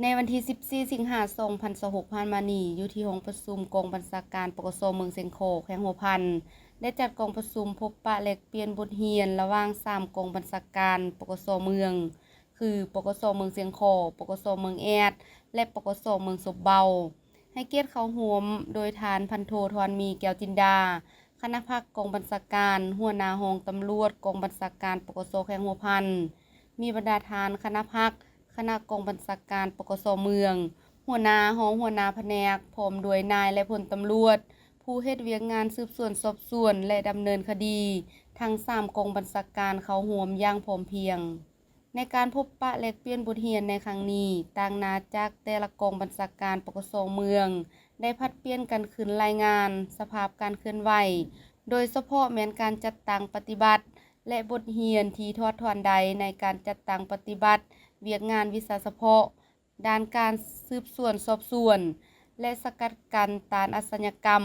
ในวันที่ 14 สิงหาคม 2026 ผ่านมานี้อยู่ที่ห้องประชุมกองบัญชาการปกสเมืองเชียงโคแขวงหัวพันได้จัดกองประชุมพบปะแลกเปลี่ยนบทเรียนระหว่าง3กองบัญชาการปกสเมืองคือปกสเมืองเชียงโคปกสเมืองแอดและปกสเมืองศพเบาให้เกียรติเข้าร่วมโดยทานพันโทธรมีแก้วจินดาคณะพักกองบัญชาการหัวหน้าห้องตำรวจกองบัญชาการปกสแขวงหัวพันมีบรรดาทานคณะพักคณะกองบัญชาการปกสเมืองหัวหน้าห้องหัวหน้าแผนกพร้อมด้วยนายและพลตำรวจผู้เฮ็ดเวียกงานสืบสวนสอบสวนและดำเนินคดีทั้ง3กองบัญชาการเข้าร่วมอย่างพร้อมเพรียงในการพบปะแลกเปลี่ยนบทเรียนในครั้งนี้ต่างนาจากแต่ละกองบัญชาการปกสเมืองได้ผลัดเปลี่ยนกันขึ้นรายงานสภาพการเคลื่อนไหวโดยเฉพาะแม้นการจัดตั้งปฏิบัติและบทเรียนที่ทอดถอนใดในการจัดตั้งปฏิบัติเวียกงานวิชาเฉพาะด้านการสืบสวนสอบสวนและสกัดกั้นต้านอาชญากรรม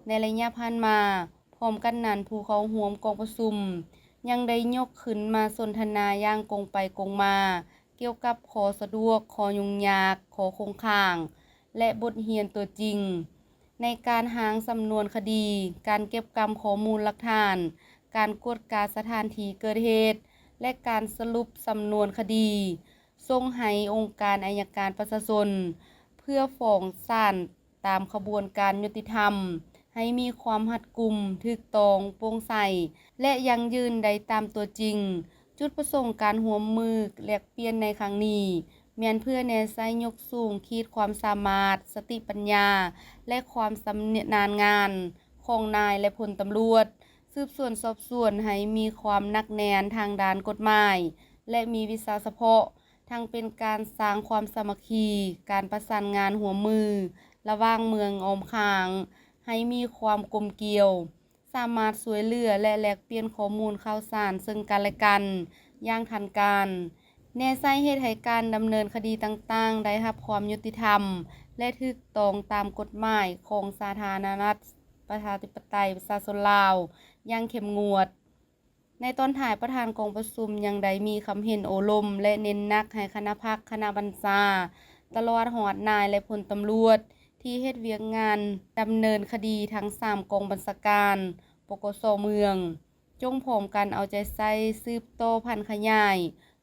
ในระยะผ่านมาพร้อมกันนั้นผู้เข้าร่วมกองประชุมยังได้ยกขึ้นมาสนทนาอย่างกงไปกงมาเกี่ยวกับข้อสะดวกข้อยุ่งยากข้อคงค้างและบทเรียนตัวจริงในการหางสำนวนคดีการเก็บกำข้อมูลหลักฐานการกวดกาสถานที่เกิดเหตุและการสรุปสำนวนคดีส่งให้องค์การอัยการประชาชนเพื่อฟ้องศาลตามขบวนการยุติธรรมให้มีความรัดกุมถูกต้องโปร่งใสและยั่งยืนได้ตามตัวจริงจุดประสงค์การร่วมมือแลกเปลี่ยนในครั้งนี้แม้นเพื่อแนใช้ยกสูงขีดความสามารถสติปัญญาและความชำนาญงานของนายและพลตำรวจสืบสวนสอบสวนให้มีความหนักแน่นทางด้านกฎหมายและมีวิชาเฉพาะทั้งเป็นการสร้างความสามัคคีการประสานงานหัวมือระหว่างเมืองอ้อมข้างให้มีความกลมเกลียวสามารถช่วยเหลือและแลกเปลี่ยนข้อมูลข่าวสารซึ่งกันและกันอย่างทันการแน่ใช้เหตุให้การดำเนินคดีต่างๆได้รับความยุติธรรมและถูกต้องตามกฎหมายของสาธารณรัฐประชาธิปไตยประชาชนลาวอย่างเข้มงวดในตอนท้ายประธานกองประชุมยังได้มีคำเห็นโอลมและเน้นหนักให้คณะพักคณะบัญชาตลอดฮอดนายและพลตำรวจที่เฮ็ดเวียกงานดำเนินคดีทั้ง3กองบัญชาการปกสเมืองจงพร้อมกันเอาใจใส่สืบโตพันขยาย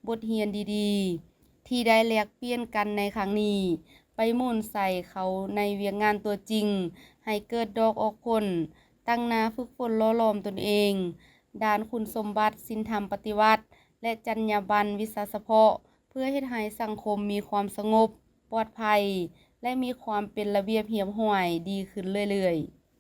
บทเรียนดีๆที่ได้แลกเปลี่ยนกันในครั้งนี้ไปหมุนใส่เขาในเวียกงานตัวจริงให้เกิดดอกออกผลตั้งหน้าฝึกฝนหล่อหลอมตนเองด้านคุณสมบัติศีลธรรมปฏิวัติและจรรยาบรรณวิชาเฉพาะเพื่อเฮ็ดให้สังคมมีความสงบปลอดภัยและมีความเป็นระเบียบเรียบร้อยดีขึ้นเรื่อยๆ